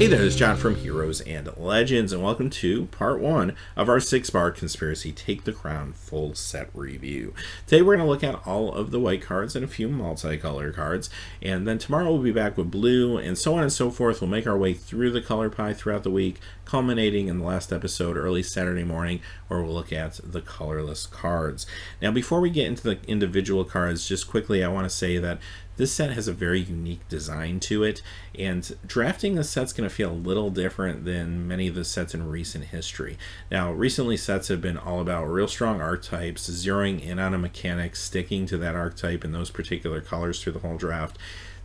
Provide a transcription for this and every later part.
Hey there, it's John from Heroes and Legends, and welcome to part 1 of our 6-bar Conspiracy Take the Crown full set review. Today we're going to look at all of the white cards and a few multicolor cards, and then tomorrow we'll be back with blue, and so on and so forth. We'll make our way through the color pie throughout the week, culminating in the last episode early Saturday morning, where we'll look at the colorless cards. Now, before we get into the individual cards, just quickly I want to say that this set has a very unique design to it, and drafting the set's going to feel a little different than many of the sets in recent history. Now, recently sets have been all about real strong archetypes, zeroing in on a mechanic, sticking to that archetype and those particular colors through the whole draft.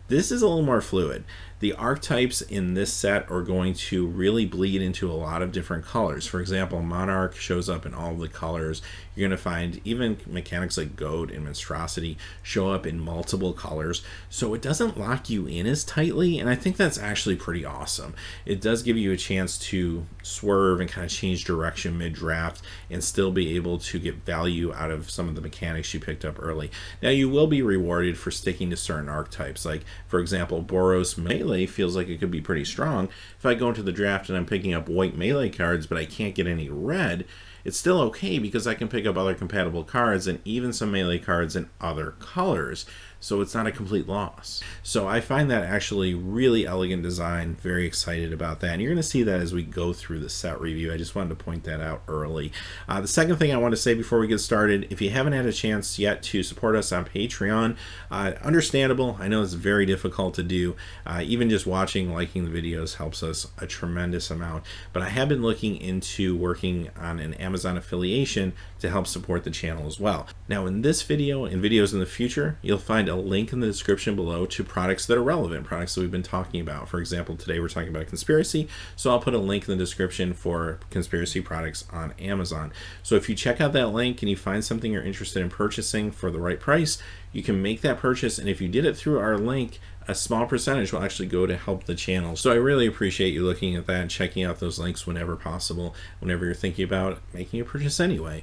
This is a little more fluid. The archetypes in this set are going to really bleed into a lot of different colors. For example, Monarch shows up in all the colors. You're going to find even mechanics like Goad and Monstrosity show up in multiple colors. So it doesn't lock you in as tightly, and I think that's actually pretty awesome. It does give you a chance to swerve and kind of change direction mid-draft and still be able to get value out of some of the mechanics you picked up early. Now, you will be rewarded for sticking to certain archetypes. Like, for example, Boros Melee feels like it could be pretty strong. If I go into the draft and I'm picking up white melee cards, but I can't get any red, it's still okay because I can pick up other compatible cards and even some melee cards in other colors. So it's not a complete loss. So I find that actually really elegant design, very excited about that. And you're going to see that as we go through the set review. I just wanted to point that out early. The second thing I want to say before we get started, if you haven't had a chance yet to support us on Patreon, understandable. I know it's very difficult to do. Even just watching, liking the videos helps us a tremendous amount. But I have been looking into working on an Amazon affiliation to help support the channel as well. Now, in this video and videos in the future, you'll find a link in the description below to products that are relevant, products that we've been talking about. For example, today we're talking about conspiracy, so I'll put a link in the description for conspiracy products on Amazon. So if you check out that link and you find something you're interested in purchasing for the right price, you can make that purchase, and if you did it through our link, a small percentage will actually go to help the channel. So I really appreciate you looking at that and checking out those links whenever possible, whenever you're thinking about making a purchase anyway.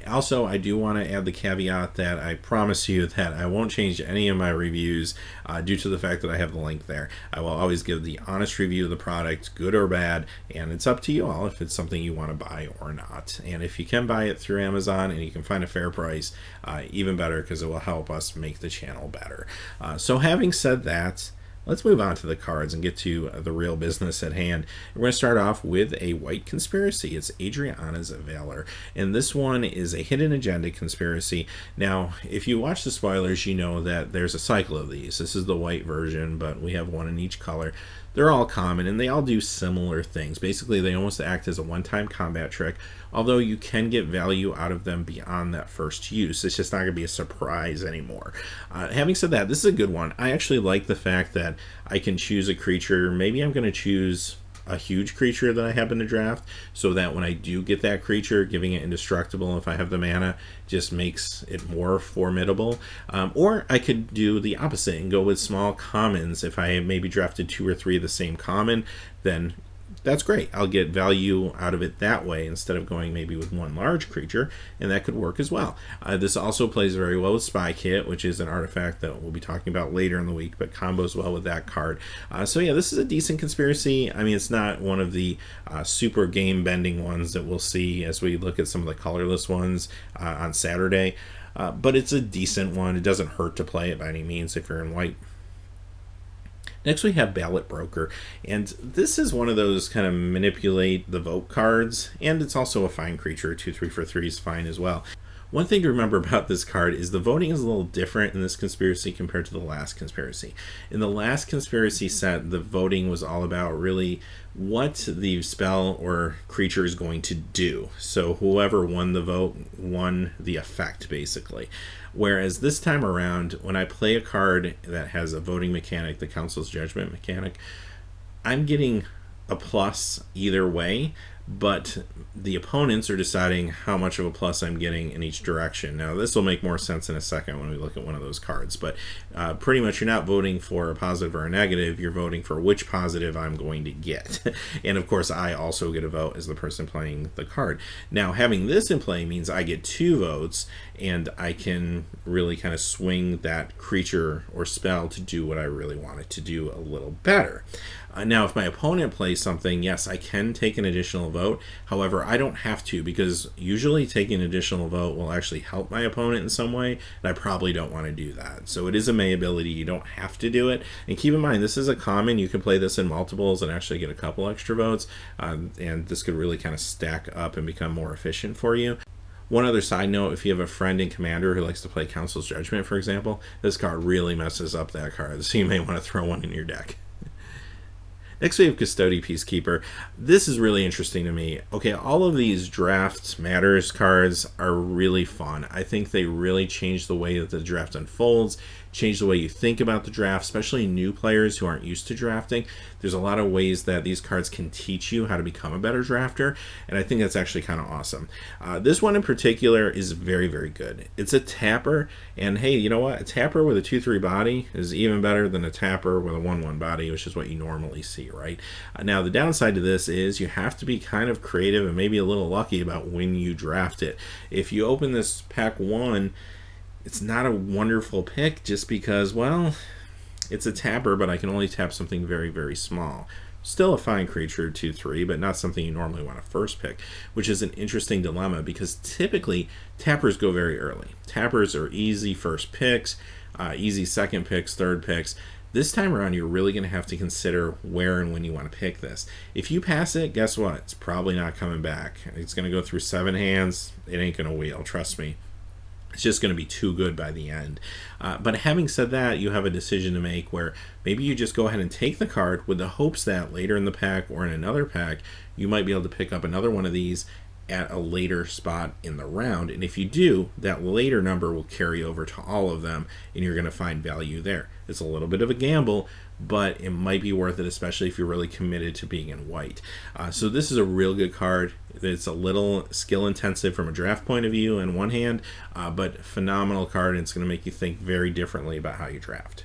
Also, I do want to add the caveat that I promise you that I won't change any of my reviews due to the fact that I have the link there. I will always give the honest review of the product, good or bad, and it's up to you all if it's something you want to buy or not. And if you can buy it through Amazon and you can find a fair price, even better, because it will help us make the channel better. So having said that, let's move on to the cards and get to the real business at hand. We're going to start off with a white conspiracy. It's Adrianas Availa, and this one is a hidden agenda conspiracy. Now, if you watch the spoilers, you know that there's a cycle of these. This is the white version, but we have one in each color. They're all common, and they all do similar things. Basically, they almost act as a one-time combat trick, although you can get value out of them beyond that first use. It's just not going to be a surprise anymore. Having said that, this is a good one. I actually like the fact that I can choose a creature. Maybe I'm going to choose a huge creature that I happen to draft, so that when I do get that creature, giving it indestructible if I have the mana just makes it more formidable. Or I could do the opposite and go with small commons. If I maybe drafted 2 or 3 of the same common, then that's great. I'll get value out of it that way instead of going maybe with one large creature, and that could work as well. This also plays very well with Spy Kit, which is an artifact that we'll be talking about later in the week, but combos well with that card. So yeah, this is a decent conspiracy. I mean, it's not one of the super game-bending ones that we'll see as we look at some of the colorless ones on Saturday, but it's a decent one. It doesn't hurt to play it by any means if you're in white. Next we have Ballot Broker, and this is one of those kind of manipulate the vote cards, and it's also a fine creature. 2/3 for 3 is fine as well. One thing to remember about this card is the voting is a little different in this conspiracy compared to the last conspiracy. In the last conspiracy set, the voting was all about really what the spell or creature is going to do. So whoever won the vote won the effect, basically. Whereas this time around, when I play a card that has a voting mechanic, the Council's Judgment mechanic, I'm getting a plus either way, but the opponents are deciding how much of a plus I'm getting in each direction. Now, this will make more sense in a second when we look at one of those cards, but pretty much you're not voting for a positive or a negative, you're voting for which positive I'm going to get. And of course, I also get a vote as the person playing the card. Now, having this in play means I get 2 votes, and I can really kind of swing that creature or spell to do what I really want it to do a little better. Now, if my opponent plays something, yes, I can take an additional vote. However, I don't have to, because usually taking an additional vote will actually help my opponent in some way, and I probably don't want to do that. So it is a may ability. You don't have to do it. And keep in mind, this is a common. You can play this in multiples and actually get a couple extra votes, and this could really kind of stack up and become more efficient for you. One other side note, if you have a friend in Commander who likes to play Council's Judgment, for example, this card really messes up that card, so you may want to throw one in your deck. Next we have Custody Peacekeeper. This is really interesting to me. Okay, all of these Draft Matters cards are really fun. I think they really change the way that the draft unfolds, change the way you think about the draft, especially new players who aren't used to drafting. There's a lot of ways that these cards can teach you how to become a better drafter, and I think that's actually kind of awesome. This one in particular is very, very good. It's a tapper, and hey, you know what? A tapper with a 2/3 body is even better than a tapper with a 1/1 body, which is what you normally see, right? Now, the downside to this is you have to be kind of creative and maybe a little lucky about when you draft it. If you open this pack 1, it's not a wonderful pick just because, well, it's a tapper, but I can only tap something very, very small. Still a fine creature, 2/3, but not something you normally want to first pick, which is an interesting dilemma because typically tappers go very early. Tappers are easy first picks, easy second picks, third picks. This time around, you're really going to have to consider where and when you want to pick this. If you pass it, guess what? It's probably not coming back. It's going to go through 7 hands. It ain't going to wheel, trust me. It's just going to be too good by the end. But having said that, you have a decision to make where maybe you just go ahead and take the card with the hopes that later in the pack or in another pack, you might be able to pick up another one of these at a later spot in the round. And if you do, that later number will carry over to all of them, and you're going to find value there. It's a little bit of a gamble, but it might be worth it, especially if you're really committed to being in white. So this is a real good card. It's a little skill intensive from a draft point of view in one hand, but phenomenal card, and it's going to make you think very differently about how you draft.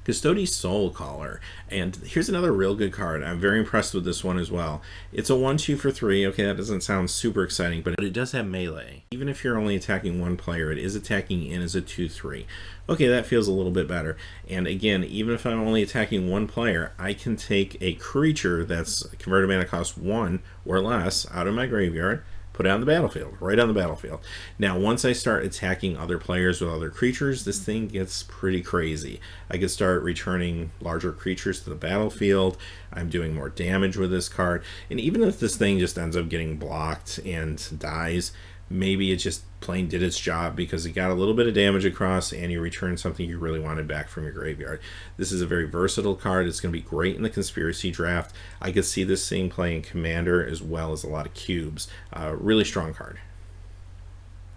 Custody Soulcaller, and here's another real good card. I'm very impressed with this one as well. It's a 1/2 for 3. Okay, that doesn't sound super exciting, but it does have melee. Even if you're only attacking one player, it is attacking in as a 2/3. Okay, that feels a little bit better. And again, even if I'm only attacking one player, I can take a creature that's converted mana cost 1 or less out of my graveyard, put it on the battlefield, right on the battlefield. Now, once I start attacking other players with other creatures, this thing gets pretty crazy. I can start returning larger creatures to the battlefield. I'm doing more damage with this card. And even if this thing just ends up getting blocked and dies, maybe it just plain did its job because it got a little bit of damage across and you returned something you really wanted back from your graveyard. This is a very versatile card. It's going to be great in the Conspiracy draft. I could see this thing playing Commander as well as a lot of cubes. Really strong card.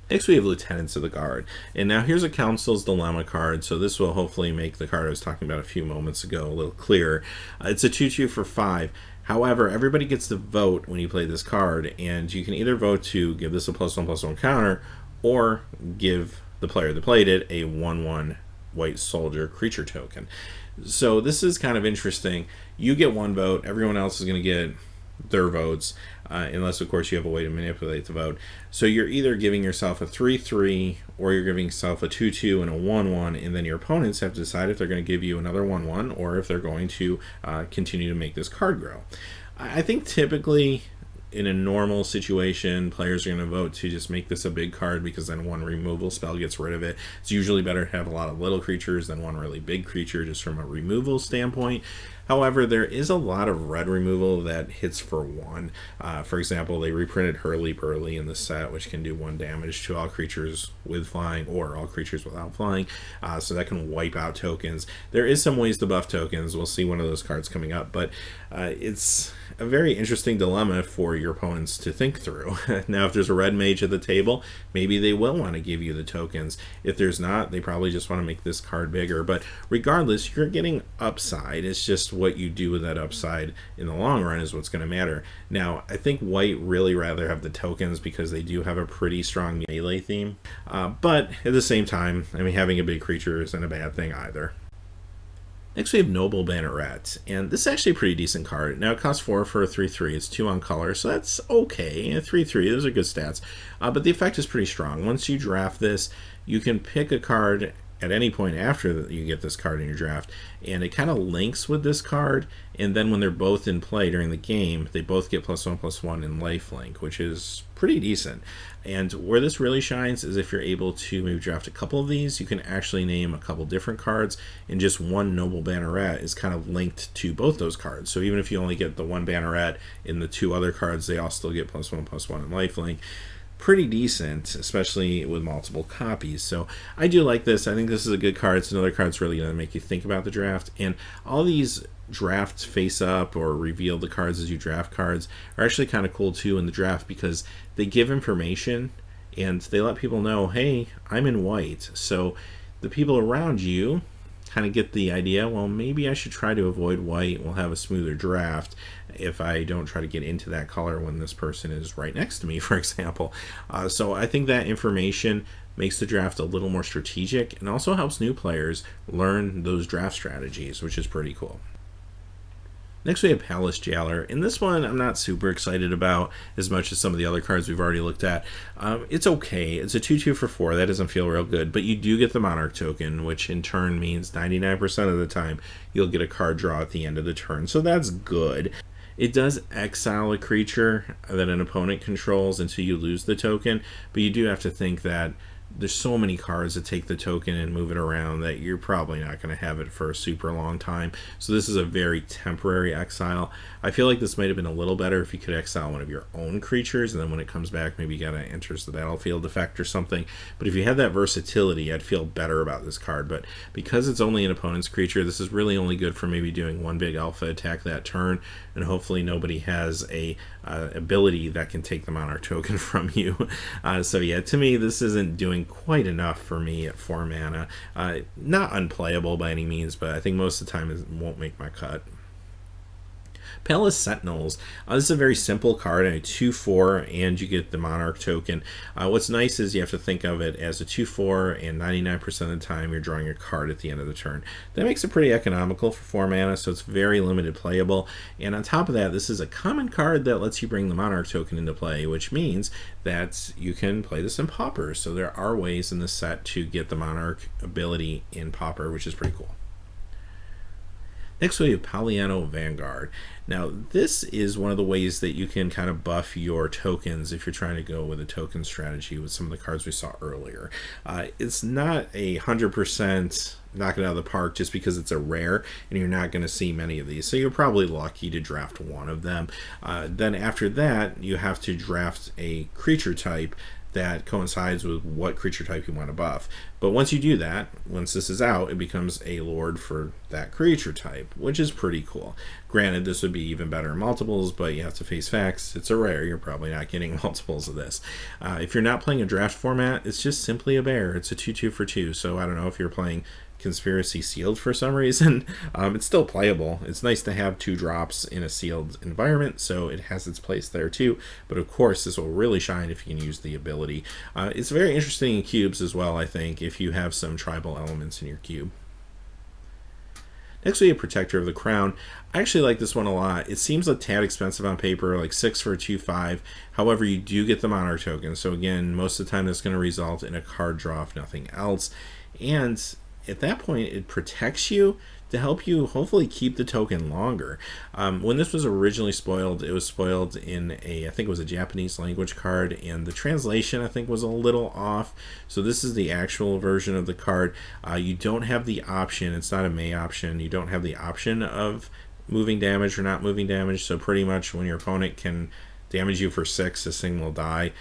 Next we have Lieutenants of the Guard. And now here's a Council's Dilemma card, so this will hopefully make the card I was talking about a few moments ago a little clearer. It's a 2/2 for 5. However, everybody gets to vote when you play this card, and you can either vote to give this a +1/+1 counter, or give the player that played it a 1/1 white soldier creature token. So this is kind of interesting. You get 1 vote, everyone else is going to get their votes, unless of course you have a way to manipulate the vote. So you're either giving yourself a 3/3 or you're giving yourself a 2/2 and a 1/1, and then your opponents have to decide if they're going to give you another 1/1 or if they're going to continue to make this card grow. I think typically in a normal situation, players are going to vote to just make this a big card because then one removal spell gets rid of it. It's usually better to have a lot of little creatures than one really big creature just from a removal standpoint. However, there is a lot of red removal that hits for 1. For example, they reprinted Hurly Burly in the set, which can do 1 damage to all creatures with flying or all creatures without flying. So that can wipe out tokens. There is some ways to buff tokens. We'll see one of those cards coming up, but it's a very interesting dilemma for your opponents to think through. Now, if there's a red mage at the table, maybe they will want to give you the tokens. If there's not, they probably just want to make this card bigger. But regardless, you're getting upside. It's just what you do with that upside in the long run is what's going to matter. Now, I think white really rather have the tokens because they do have a pretty strong melee theme. But at the same time, I mean, having a big creature isn't a bad thing either. Next we have Noble Banneret, and this is actually a pretty decent card. Now it costs 4 for a 3/3, it's 2 on color, so that's okay. A 3/3, those are good stats. But the effect is pretty strong. Once you draft this, you can pick a card at any point after you get this card in your draft, and it kind of links with this card, and then when they're both in play during the game, they both get +1/+1 in lifelink, which is pretty decent. And where this really shines is if you're able to maybe draft a couple of these, you can actually name a couple different cards, and just one Noble Banneret is kind of linked to both those cards. So even if you only get the one Banneret in the 2 other cards, they all still get +1/+1 in lifelink. Pretty decent, especially with multiple copies. So I do like this. I think this is a good card. It's another card that's really going to make you think about the draft. And all these drafts face up or reveal the cards as you draft cards are actually kind of cool too in the draft because they give information and they let people know, hey, I'm in white. So the people around you kind of get the idea, well, maybe I should try to avoid white. We'll have a smoother draft if I don't try to get into that color when this person is right next to me, for example. So I think that information makes the draft a little more strategic and also helps new players learn those draft strategies, which is pretty cool. Next we have Palace Jailer, and this one I'm not super excited about as much as some of the other cards we've already looked at. It's okay. It's a 2/2 for 4. That doesn't feel real good, but you do get the Monarch token, which in turn means 99% of the time you'll get a card draw at the end of the turn, so that's good. It does exile a creature that an opponent controls until you lose the token, but you do have to think that there's so many cards that take the token and move it around that you're probably not going to have it for a super long time. So this is a very temporary exile. I feel like this might have been a little better if you could exile one of your own creatures, and then when it comes back, maybe you got to enters the battlefield effect or something. But if you have that versatility, I'd feel better about this card. But because it's only an opponent's creature, this is really only good for maybe doing one big alpha attack that turn, and hopefully nobody has a ability that can take the Monarch token from you. So yeah, to me, this isn't doing quite enough for me at 4 mana. Not unplayable by any means, but I think most of the time it won't make my cut. Palace Sentinels. This is a very simple card, a 2/4, and you get the Monarch token. What's nice is you have to think of it as a 2/4, and 99% of the time you're drawing a card at the end of the turn. That makes it pretty economical for 4 mana, so it's very limited playable. And on top of that, this is a common card that lets you bring the Monarch token into play, which means that you can play this in Pauper. So there are ways in this set to get the Monarch ability in Pauper, which is pretty cool. Next we have Pollyanna Vanguard. Now this is one of the ways that you can kind of buff your tokens if you're trying to go with a token strategy with some of the cards we saw earlier. It's not 100% knock it out of the park just because it's a rare and you're not going to see many of these. So you're probably lucky to draft one of them. Then after that you have to draft a creature type that coincides with what creature type you want to buff. But once you do that, once this is out, it becomes a lord for that creature type, which is pretty cool. Granted, this would be even better in multiples, but you have to face facts. It's a rare. You're probably not getting multiples of this. If you're not playing a draft format, it's just simply a bear. It's a 2/2 for 2, so I don't know if you're playing Conspiracy sealed for some reason. It's still playable. It's nice to have 2 drops in a sealed environment, so it has its place there too. But of course, this will really shine if you can use the ability. It's very interesting in cubes as well, I think, if you have some tribal elements in your cube. Next we have Protector of the Crown. I actually like this one a lot. It seems a tad expensive on paper, like 6 for a 2/5. However, you do get the Monarch token, so again, most of the time that's going to result in a card draw if nothing else. And at that point, it protects you to help you hopefully keep the token longer. When this was originally spoiled, it was spoiled in I think it was a Japanese language card, and the translation I think was a little off. So this is the actual version of the card. You don't have the option, it's not a May option, you don't have the option of moving damage or not moving damage, so pretty much when your opponent can damage you for 6, this thing will die.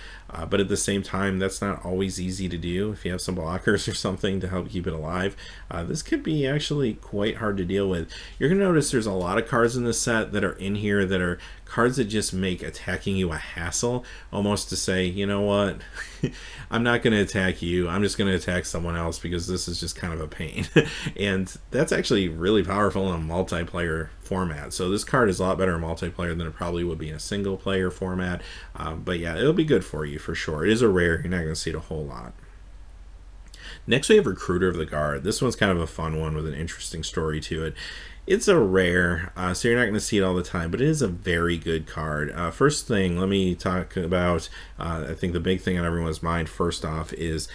but at the same time, that's not always easy to do. If you have some blockers or something to help keep it alive, this could be actually quite hard to deal with. You're going to notice there's a lot of cards in this set that are in here that are cards that just make attacking you a hassle, almost to say, you know what, I'm not going to attack you, I'm just going to attack someone else because this is just kind of a pain. And that's actually really powerful in a multiplayer format. So this card is a lot better in multiplayer than it probably would be in a single player format. But yeah, it'll be good for you for sure. It is a rare, you're not going to see it a whole lot. Next we have Recruiter of the Guard. This one's kind of a fun one with an interesting story to it. It's a rare, so you're not going to see it all the time, but it is a very good card. First thing, let me talk about, I think the big thing on everyone's mind first off is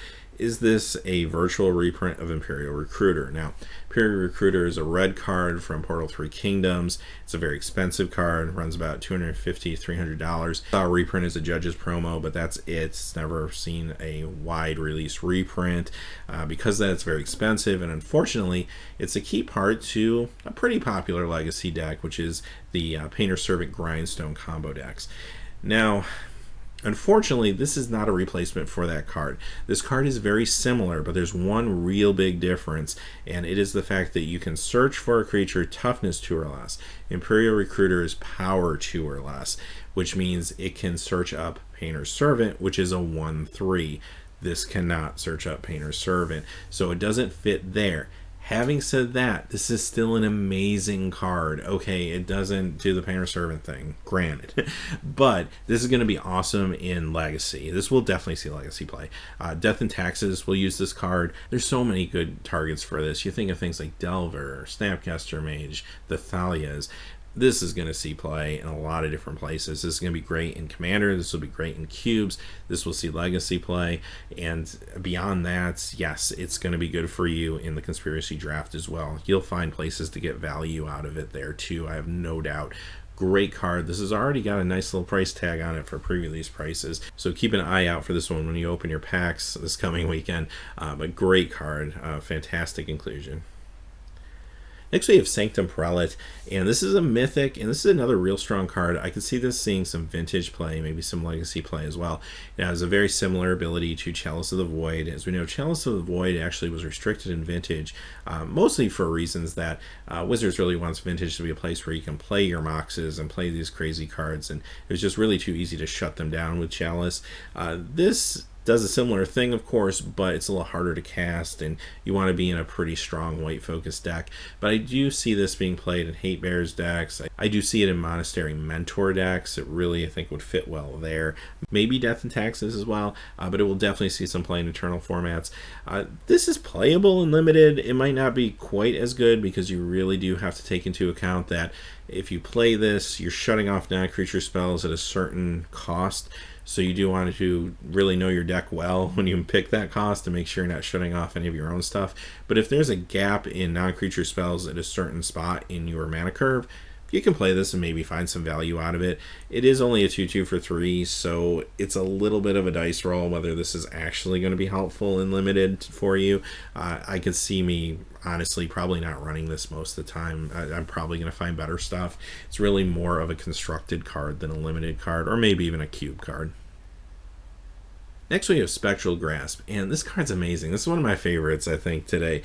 this a virtual reprint of Imperial Recruiter? Now, Imperial Recruiter is a red card from Portal 3 Kingdoms. It's a very expensive card, runs about $250 $300. Reprint is a Judge's promo, but that's it. It's never seen a wide release reprint. Because of that, it's very expensive, and unfortunately, it's a key part to a pretty popular Legacy deck, which is the Painter Servant Grindstone combo decks. Now, unfortunately, this is not a replacement for that card. This card is very similar, but there's one real big difference, and it is the fact that you can search for a creature toughness 2 or less. Imperial Recruiter is power 2 or less, which means it can search up Painter's Servant, which is a 1/3. This cannot search up Painter's Servant, so it doesn't fit there. Having said that, this is still an amazing card. Okay, it doesn't do the Painter Servant thing, granted. But this is going to be awesome in Legacy. This will definitely see Legacy play. Death and Taxes will use this card. There's so many good targets for this. You think of things like Delver, Snapcaster Mage, the Thalias. This is going to see play in a lot of different places. This is going to be great in Commander. This will be great in Cubes. This will see Legacy play. And beyond that, yes, it's going to be good for you in the Conspiracy Draft as well. You'll find places to get value out of it there too, I have no doubt. Great card. This has already got a nice little price tag on it for pre-release prices, so keep an eye out for this one when you open your packs this coming weekend. But great card. Fantastic inclusion. Next we have Sanctum Prelate, and this is a mythic, and this is another real strong card. I can see this seeing some vintage play, maybe some legacy play as well. It has a very similar ability to Chalice of the Void. As we know, Chalice of the Void actually was restricted in vintage, mostly for reasons that Wizards really wants vintage to be a place where you can play your Moxes and play these crazy cards, and it was just really too easy to shut them down with Chalice. This does a similar thing, of course, but it's a little harder to cast, and you want to be in a pretty strong white focus deck. But I do see this being played in Hate Bears decks. I do see it in Monastery Mentor decks. It really, I think, would fit well there. Maybe Death and Taxes as well, but it will definitely see some play in Eternal formats. This is playable in Limited. It might not be quite as good because you really do have to take into account that if you play this, you're shutting off non-creature spells at a certain cost. So you do want to really know your deck well when you pick that cost to make sure you're not shutting off any of your own stuff. But if there's a gap in non-creature spells at a certain spot in your mana curve, you can play this and maybe find some value out of it. It is only a 2/2 for 3, so it's a little bit of a dice roll whether this is actually going to be helpful and limited for you. I could see me honestly probably not running this most of the time. I'm probably going to find better stuff. It's really more of a constructed card than a limited card, or maybe even a cube card. Next we have Spectral Grasp, and this card's amazing. This is one of my favorites, I think, today.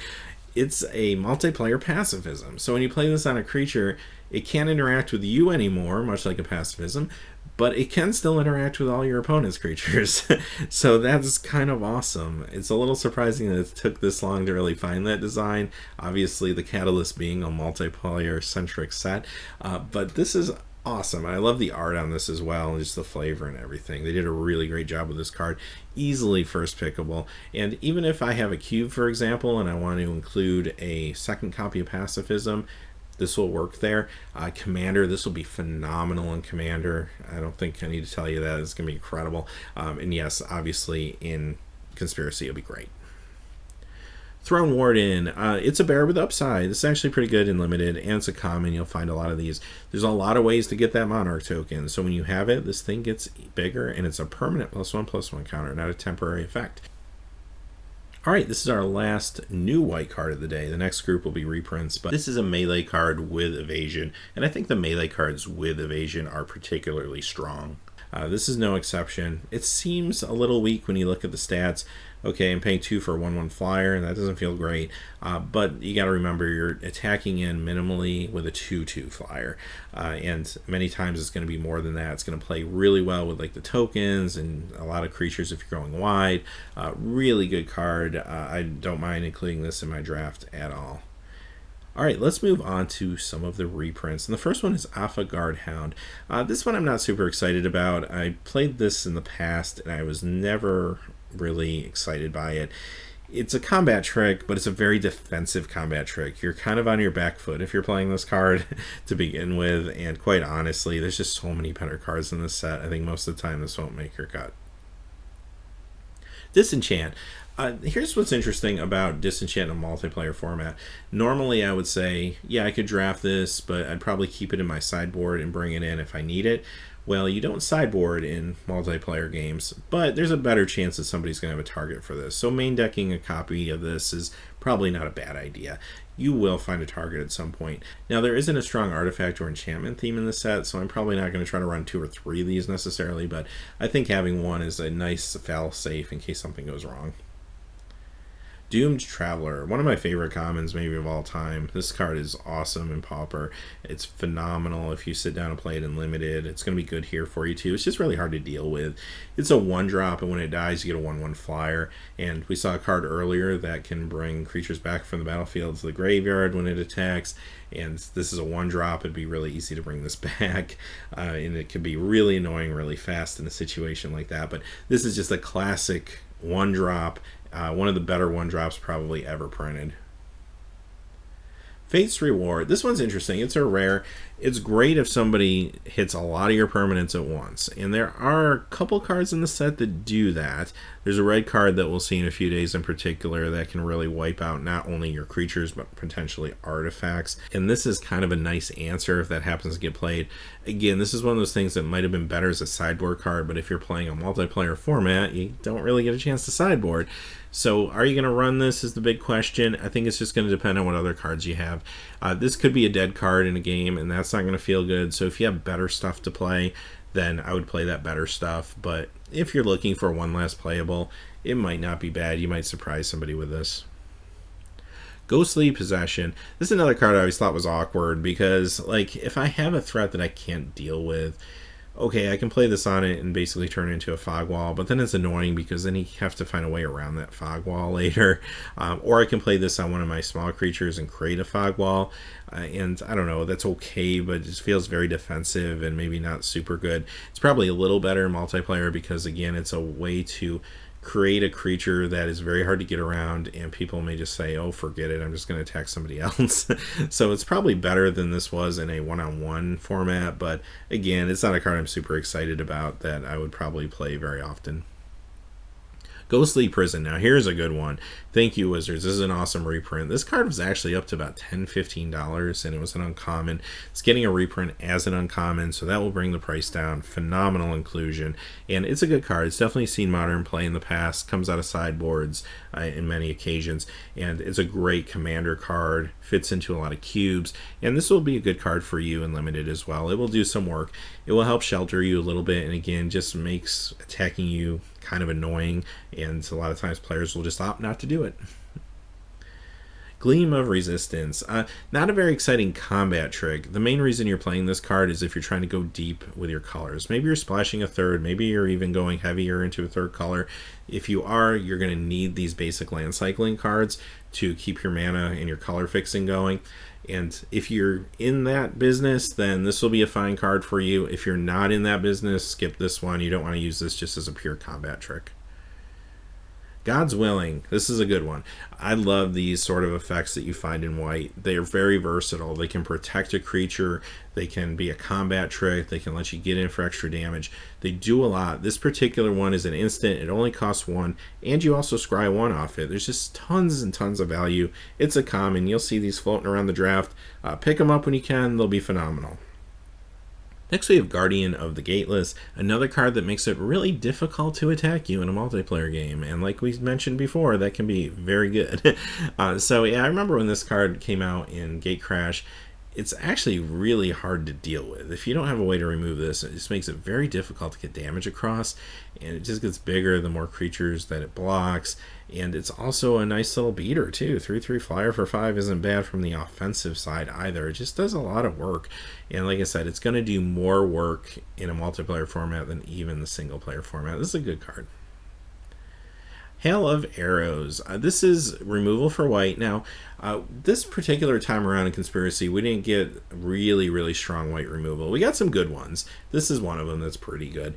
It's a multiplayer pacifism. So when you play this on a creature, it can't interact with you anymore, much like a pacifism, but it can still interact with all your opponent's creatures. So that's kind of awesome. It's a little surprising that it took this long to really find that design. Obviously, the catalyst being a multiplayer-centric set, but this is awesome. I love the art on this as well, and just the flavor and everything. They did a really great job with this card. Easily first pickable, and even if I have a cube, for example, and I want to include a second copy of Pacifism, this will work there. Commander, this will be phenomenal in Commander. I don't think I need to tell you that. It's going to be incredible. And yes, obviously in Conspiracy, it'll be great. Throne Warden, it's a bear with upside. This is actually pretty good in Limited, and it's a common. You'll find a lot of these. There's a lot of ways to get that Monarch token. So when you have it, this thing gets bigger, and it's a permanent +1/+1 counter, not a temporary effect. Alright, this is our last new white card of the day. The next group will be reprints, but this is a melee card with evasion, and I think the melee cards with evasion are particularly strong. This is no exception. It seems a little weak when you look at the stats. Okay, I'm paying 2 for a 1/1 flyer, and that doesn't feel great. But you got to remember you're attacking in minimally with a 2/2 flyer, and many times it's going to be more than that. It's going to play really well with like the tokens and a lot of creatures if you're going wide. Really good card. I don't mind including this in my draft at all. Alright, let's move on to some of the reprints. And the first one is Avant-Garde Hound. This one I'm not super excited about. I played this in the past and I was never really excited by it. It's a combat trick, but it's a very defensive combat trick. You're kind of on your back foot if you're playing this card to begin with, and quite honestly, there's just so many better cards in this set. I think most of the time this won't make your cut. Disenchant. Here's what's interesting about Disenchant in a multiplayer format. Normally I would say, yeah, I could draft this, but I'd probably keep it in my sideboard and bring it in if I need it. Well, you don't sideboard in multiplayer games, but there's a better chance that somebody's going to have a target for this. So main decking a copy of this is probably not a bad idea. You will find a target at some point. Now, there isn't a strong artifact or enchantment theme in the set, so I'm probably not going to try to run 2 or 3 of these necessarily, but I think having one is a nice fail-safe in case something goes wrong. Doomed Traveler, one of my favorite commons maybe of all time. This card is awesome in Pauper. It's phenomenal if you sit down and play it in Limited. It's going to be good here for you too. It's just really hard to deal with. It's a 1-drop, and when it dies you get a 1/1 flyer. And we saw a card earlier that can bring creatures back from the battlefield to the graveyard when it attacks. And this is a 1-drop. It'd be really easy to bring this back. And it could be really annoying really fast in a situation like that. But this is just a classic 1-drop. One of the better 1-drops probably ever printed. Fate's Reward. This one's interesting. It's a rare. It's great if somebody hits a lot of your permanents at once. And there are a couple cards in the set that do that. There's a red card that we'll see in a few days in particular that can really wipe out not only your creatures but potentially artifacts. And this is kind of a nice answer if that happens to get played. Again, this is one of those things that might have been better as a sideboard card, but if you're playing a multiplayer format, you don't really get a chance to sideboard. So are you going to run this is the big question. I think it's just going to depend on what other cards you have. This could be a dead card in a game, and that's not going to feel good. So if you have better stuff to play, then I would play that better stuff. But if you're looking for one last playable, it might not be bad. You might surprise somebody with this. Ghostly Possession. This is another card I always thought was awkward because, like, if I have a threat that I can't deal with, okay, I can play this on it and basically turn it into a fog wall, but then it's annoying because then you have to find a way around that fog wall later. Or I can play this on one of my small creatures and create a fog wall, and I don't know, that's okay, but it just feels very defensive and maybe not super good. It's probably a little better in multiplayer because, again, it's a way to create a creature that is very hard to get around, and people may just say, oh, forget it, I'm just going to attack somebody else. So it's probably better than this was in a one-on-one format, but again, it's not a card I'm super excited about that I would probably play very often. Ghostly Prison. Now here's a good one. Thank you, Wizards. This is an awesome reprint. This card was actually up to about $10-15, and it was an uncommon. It's getting a reprint as an uncommon, so that will bring the price down. Phenomenal inclusion, and it's a good card. It's definitely seen modern play in the past. Comes out of sideboards in many occasions, and it's a great commander card. Fits into a lot of cubes, and this will be a good card for you in Limited as well. It will do some work. It will help shelter you a little bit, and again, just makes attacking you kind of annoying, and a lot of times players will just opt not to do it. Gleam of Resistance. Not a very exciting combat trick. The main reason you're playing this card is if you're trying to go deep with your colors. Maybe you're splashing a third, maybe you're even going heavier into a third color. If you are, you're going to need these basic land cycling cards to keep your mana and your color fixing going. And if you're in that business, then this will be a fine card for you. If you're not in that business, skip this one. You don't want to use this just as a pure combat trick. God's Willing. This is a good one. I love these sort of effects that you find in white. They are very versatile. They can protect a creature. They can be a combat trick. They can let you get in for extra damage. They do a lot. This particular one is an instant. It only costs 1, and you also scry 1 off it. There's just tons and tons of value. It's a common. You'll see these floating around the draft. Pick them up when you can. They'll be phenomenal. Next we have Guardian of the Gateless, another card that makes it really difficult to attack you in a multiplayer game, and like we mentioned before, that can be very good. So yeah, I remember when this card came out in Gatecrash, it's actually really hard to deal with. If you don't have a way to remove this, it just makes it very difficult to get damage across, and it just gets bigger the more creatures that it blocks. And it's also a nice little beater too. 3/3 flyer for 5 isn't bad from the offensive side either. It just does a lot of work, and like I said, it's going to do more work in a multiplayer format than even the single player format. This is a good card. Hail of Arrows. This is removal for white. Now, this particular time around in Conspiracy, we didn't get really strong white removal. We got some good ones. This is one of them that's pretty good.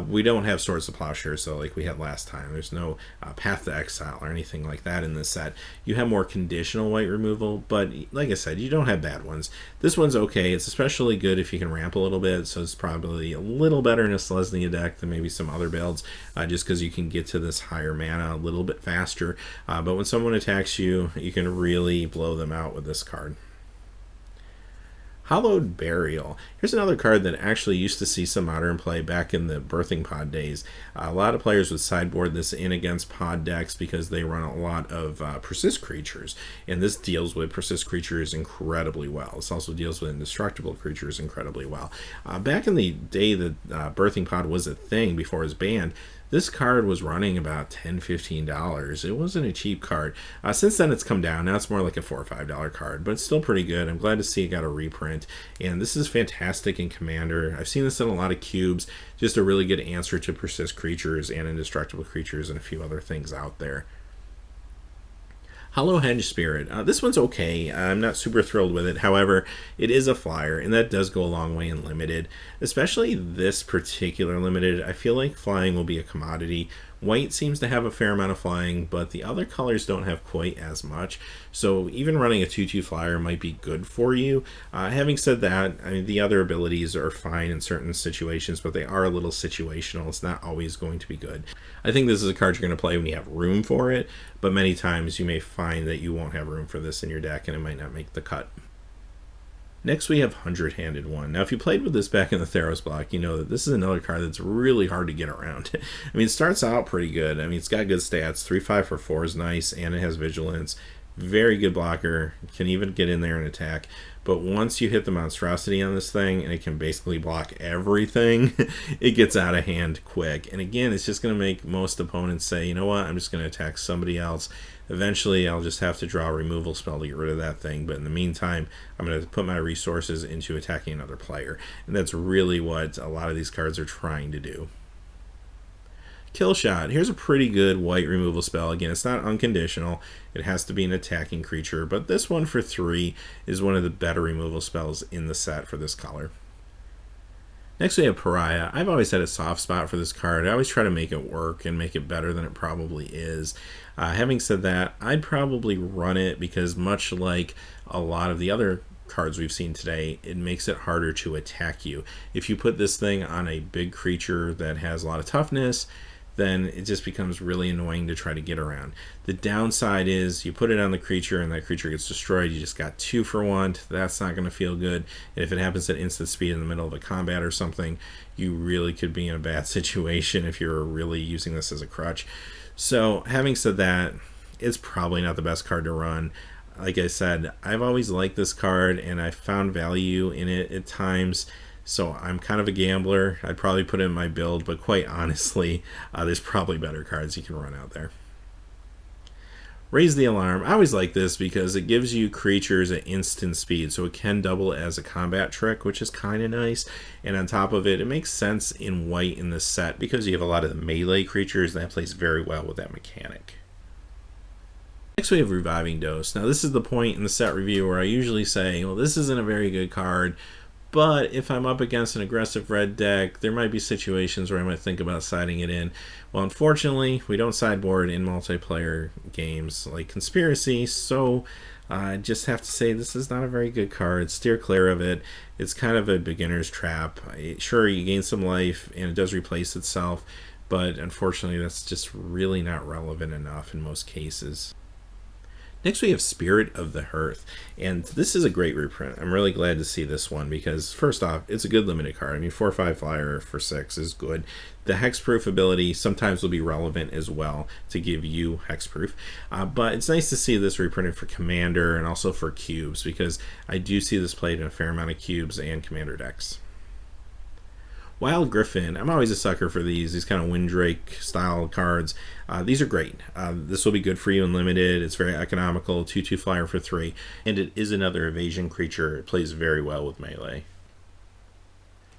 We don't have Swords to Plowshare, so like we had last time. There's no Path to Exile or anything like that in this set. You have more conditional white removal, but like I said, you don't have bad ones. This one's okay. It's especially good if you can ramp a little bit, so it's probably a little better in a Selesnya deck than maybe some other builds, just because you can get to this higher mana a little bit faster. But when someone attacks you, you can really blow them out with this card. Hallowed Burial. Here's another card that actually used to see some modern play back in the Birthing Pod days. A lot of players would sideboard this in against pod decks because they run a lot of persist creatures, and this deals with persist creatures incredibly well. This also deals with indestructible creatures incredibly well. Back in the day that Birthing Pod was a thing before it was banned, this card was running about $10-15. It wasn't a cheap card. Since then it's come down. Now it's more like a $4 or $5 card, but it's still pretty good. I'm glad to see it got a reprint, and this is fantastic in Commander. I've seen this in a lot of cubes. Just a really good answer to persist creatures and indestructible creatures and a few other things out there. Hollow Henge Spirit. This one's okay. I'm not super thrilled with it. However, it is a flyer, and that does go a long way in limited. Especially this particular limited, I feel like flying will be a commodity. White seems to have a fair amount of flying, but the other colors don't have quite as much. So even running a 2/2 flyer might be good for you. Having said that, I mean, the other abilities are fine in certain situations, but they are a little situational. It's not always going to be good. I think this is a card you're going to play when you have room for it, but many times you may find that you won't have room for this in your deck, and it might not make the cut. Next we have Hundred-Handed One. Now if you played with this back in the Theros block, you know that this is another card that's really hard to get around. I mean, it starts out pretty good. I mean, it's got good stats. 3/5 for 4 is nice, and it has Vigilance. Very good blocker. Can even get in there and attack. But once you hit the monstrosity on this thing, and it can basically block everything, it gets out of hand quick. And again, it's just going to make most opponents say, you know what, I'm just going to attack somebody else. Eventually, I'll just have to draw a removal spell to get rid of that thing. But in the meantime, I'm going to put my resources into attacking another player. And that's really what a lot of these cards are trying to do. Kill Shot. Here's a pretty good white removal spell. Again, it's not unconditional. It has to be an attacking creature. But this one for 3 is one of the better removal spells in the set for this color. Next we have Pariah. I've always had a soft spot for this card. I always try to make it work and make it better than it probably is. Having said that, I'd probably run it because much like a lot of the other cards we've seen today, it makes it harder to attack you. If you put this thing on a big creature that has a lot of toughness, then it just becomes really annoying to try to get around. The downside is you put it on the creature and that creature gets destroyed. You just got 2 for 1. That's not going to feel good. And if it happens at instant speed in the middle of a combat or something, you really could be in a bad situation if you're really using this as a crutch. So having said that, it's probably not the best card to run. Like I said, I've always liked this card and I found value in it at times. So I'm kind of a gambler. I'd probably put it in my build, but quite honestly, there's probably better cards you can run out there. Raise the Alarm. I always like this because it gives you creatures at instant speed, so it can double as a combat trick, which is kind of nice. And on top of it, it makes sense in white in this set because you have a lot of the melee creatures that plays very well with that mechanic. Next we have Reviving Dose. Now this is the point in the set review where I usually say, well, this isn't a very good card, but if I'm up against an aggressive red deck, there might be situations where I might think about siding it in. Well, unfortunately, we don't sideboard in multiplayer games like Conspiracy, so I just have to say this is not a very good card. Steer clear of it. It's kind of a beginner's trap. Sure, you gain some life, and it does replace itself, but unfortunately, that's just really not relevant enough in most cases. Next we have Spirit of the Hearth, and this is a great reprint. I'm really glad to see this one because first off, it's a good limited card. I mean, 4/5 flyer for 6 is good. The hexproof ability sometimes will be relevant as well to give you hexproof, but it's nice to see this reprinted for Commander and also for cubes because I do see this played in a fair amount of cubes and Commander decks. Wild Griffon, I'm always a sucker for these kind of Windrake style cards. These are great. This will be good for you in limited. It's very economical, 2/2 flyer for 3, and it is another evasion creature. It plays very well with melee.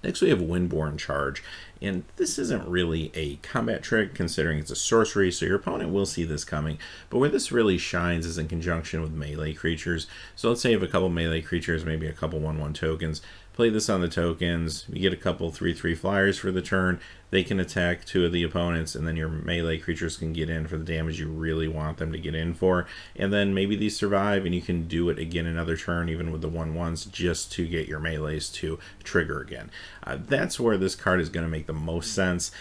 Next we have Windborne Charge, and this isn't really a combat trick considering it's a sorcery, so your opponent will see this coming, but where this really shines is in conjunction with melee creatures. So let's say you have a couple melee creatures, maybe a couple 1/1 tokens, play this on the tokens, you get a couple 3/3 flyers for the turn, they can attack 2 of the opponents, and then your melee creatures can get in for the damage you really want them to get in for, and then maybe these survive and you can do it again another turn even with the 1/1s just to get your melees to trigger again. That's where this card is going to make the most sense.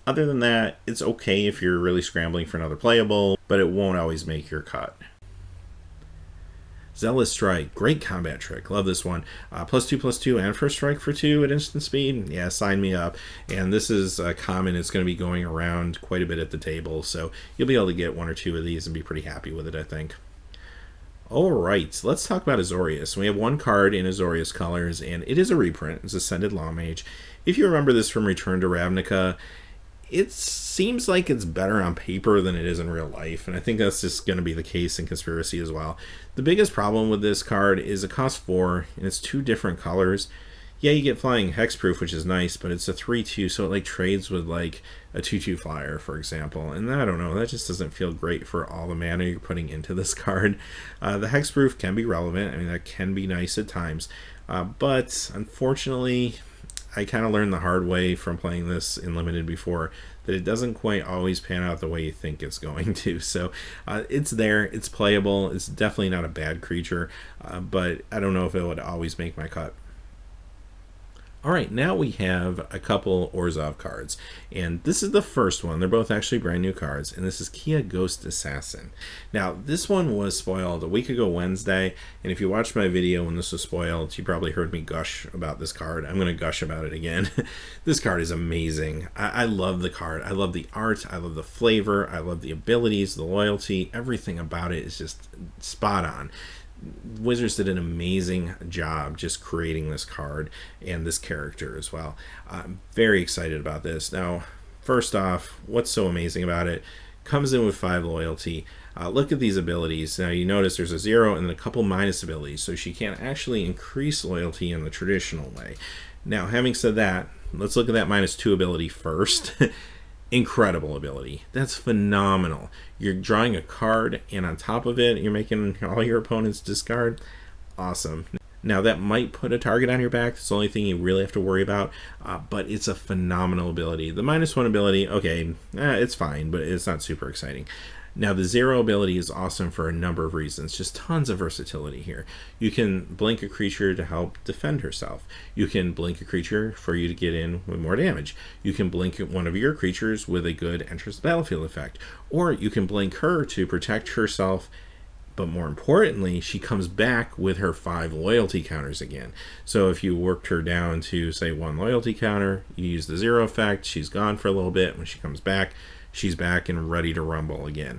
Other than that, it's okay if you're really scrambling for another playable, but it won't always make your cut. Zealous Strike, great combat trick. Love this one. +2/+2 and first strike for 2 at instant speed. Yeah, sign me up. And this is common. It's going to be going around quite a bit at the table, so you'll be able to get 1 or 2 of these and be pretty happy with it, I think. Alright, let's talk about Aureus. We have 1 card in Aureus colors, and it is a reprint. It's Ascended Lawmage. If you remember this from Return to Ravnica, it seems like it's better on paper than it is in real life, and I think that's just going to be the case in Conspiracy as well. The biggest problem with this card is it costs 4, and it's 2 different colors. Yeah, you get flying hexproof, which is nice, but it's a 3/2, so it like trades with like a 2/2 flyer, for example, and I don't know, that just doesn't feel great for all the mana you're putting into this card. The hexproof can be relevant, I mean, that can be nice at times, but unfortunately, I kind of learned the hard way from playing this in limited before that it doesn't quite always pan out the way you think it's going to. So it's there, it's playable, it's definitely not a bad creature, but I don't know if it would always make my cut. Alright, now we have a couple Orzhov cards, and this is the first one. They're both actually brand new cards, and this is Kia Ghost Assassin. Now, this one was spoiled a week ago Wednesday, and if you watched my video when this was spoiled, you probably heard me gush about this card. I'm going to gush about it again. This card is amazing. I love the card. I love the art. I love the flavor. I love the abilities, the loyalty. Everything about it is just spot on. Wizards did an amazing job just creating this card and this character as well. I'm very excited about this. Now, first off, what's so amazing about it? Comes in with 5 loyalty. Look at these abilities. Now you notice there's a 0 and then a couple minus abilities, so she can't actually increase loyalty in the traditional way. Now, having said that, let's look at that -2 ability first. Incredible ability. That's phenomenal. You're drawing a card, and on top of it, you're making all your opponents discard. Awesome. Now, that might put a target on your back. That's the only thing you really have to worry about, but it's a phenomenal ability. The -1 ability, okay, it's fine, but it's not super exciting. Now, the 0 ability is awesome for a number of reasons. Just tons of versatility here. You can blink a creature to help defend herself. You can blink a creature for you to get in with more damage. You can blink one of your creatures with a good enters the battlefield effect. Or you can blink her to protect herself, but more importantly, she comes back with her 5 loyalty counters again. So if you worked her down to, say, 1 loyalty counter, you use the 0 effect, she's gone for a little bit. When she comes back, she's back and ready to rumble again.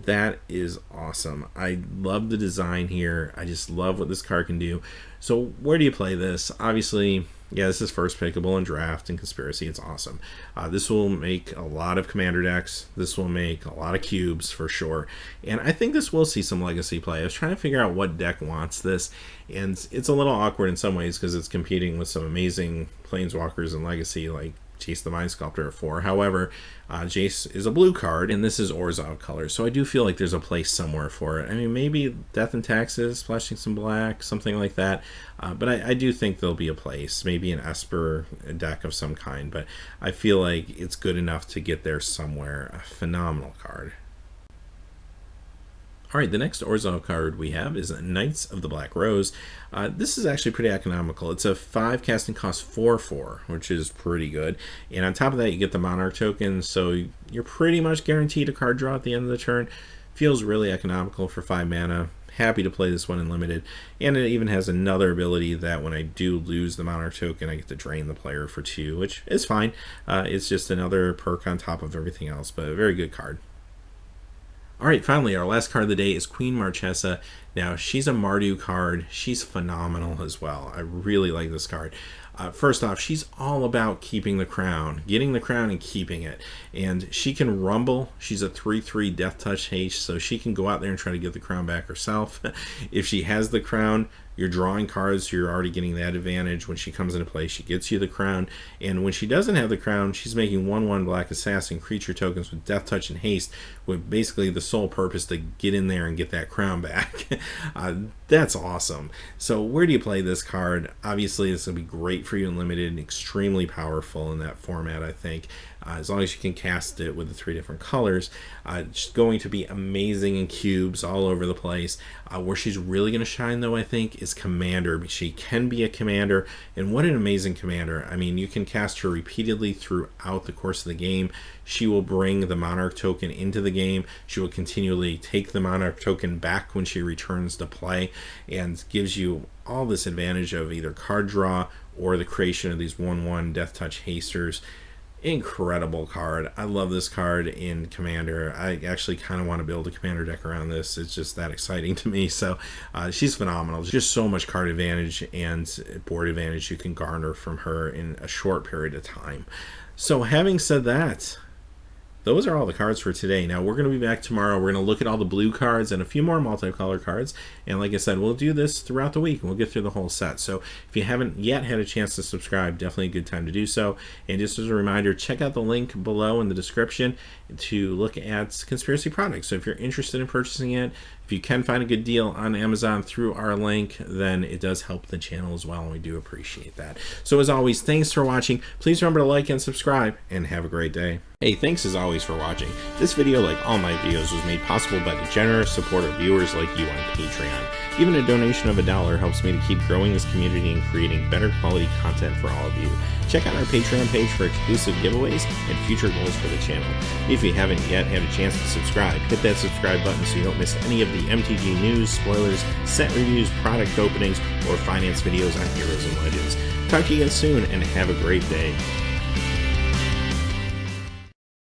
That is awesome. I love the design here. I just love what this card can do. So where do you play this? Obviously, yeah, this is first pickable in Draft and Conspiracy. It's awesome. This will make a lot of Commander decks. This will make a lot of cubes for sure. And I think this will see some Legacy play. I was trying to figure out what deck wants this, and it's a little awkward in some ways because it's competing with some amazing Planeswalkers in Legacy like Jace the Mind Sculptor at 4. However, Jace is a blue card, and this is Orzhov color, so I do feel like there's a place somewhere for it. I mean, maybe Death and Taxes, splashing some black, something like that, but I do think there'll be a place, maybe an Esper deck of some kind, but I feel like it's good enough to get there somewhere. A phenomenal card. Alright, the next Orzhov card we have is Knights of the Black Rose. This is actually pretty economical. It's a 5 casting cost 4/4, which is pretty good. And on top of that, you get the Monarch token, so you're pretty much guaranteed a card draw at the end of the turn. Feels really economical for 5 mana. Happy to play this one in limited, and it even has another ability that when I do lose the Monarch token, I get to drain the player for 2, which is fine. It's just another perk on top of everything else, but a very good card. Alright, finally, our last card of the day is Queen Marchesa. Now, she's a Mardu card. She's phenomenal as well. I really like this card. First off, she's all about keeping the crown, getting the crown and keeping it. And she can rumble. She's a 3/3 Death Touch haste, so she can go out there and try to get the crown back herself. If she has the crown, you're drawing cards, so you're already getting that advantage. When she comes into play, she gets you the crown. And when she doesn't have the crown, she's making 1/1 Black Assassin creature tokens with Death Touch and Haste, with basically the sole purpose to get in there and get that crown back. That's awesome. So where do you play this card? Obviously, this will be great for you in limited, and extremely powerful in that format, I think. As long as you can cast it with the 3 different colors. It's going to be amazing in cubes all over the place. Where she's really going to shine, though, I think, is Commander. She can be a commander, and what an amazing commander. I mean, you can cast her repeatedly throughout the course of the game. She will bring the Monarch token into the game. She will continually take the Monarch token back when she returns to play, and gives you all this advantage of either card draw or the creation of these 1/1 Death Touch hasters. Incredible card. I love this card in Commander. I actually kind of want to build a Commander deck around this. It's just that exciting to me. So she's phenomenal. There's just so much card advantage and board advantage you can garner from her in a short period of time. So having said that, those are all the cards for today. Now, we're going to be back tomorrow. We're going to look at all the blue cards and a few more multicolor cards. And like I said, we'll do this throughout the week, and we'll get through the whole set. So if you haven't yet had a chance to subscribe, definitely a good time to do so. And just as a reminder, check out the link below in the description to look at Conspiracy products. So if you're interested in purchasing it, if you can find a good deal on Amazon through our link, then it does help the channel as well, and we do appreciate that. So as always, thanks for watching. Please remember to like and subscribe, and have a great day. Hey, thanks as always for watching. This video, like all my videos, was made possible by the generous support of viewers like you on Patreon. Even a donation of $1 helps me to keep growing this community and creating better quality content for all of you. Check out our Patreon page for exclusive giveaways and future goals for the channel. If you haven't yet had a chance to subscribe, hit that subscribe button so you don't miss any of the MTG news, spoilers, set reviews, product openings, or finance videos on Heroes and Legends. Talk to you again soon, and have a great day.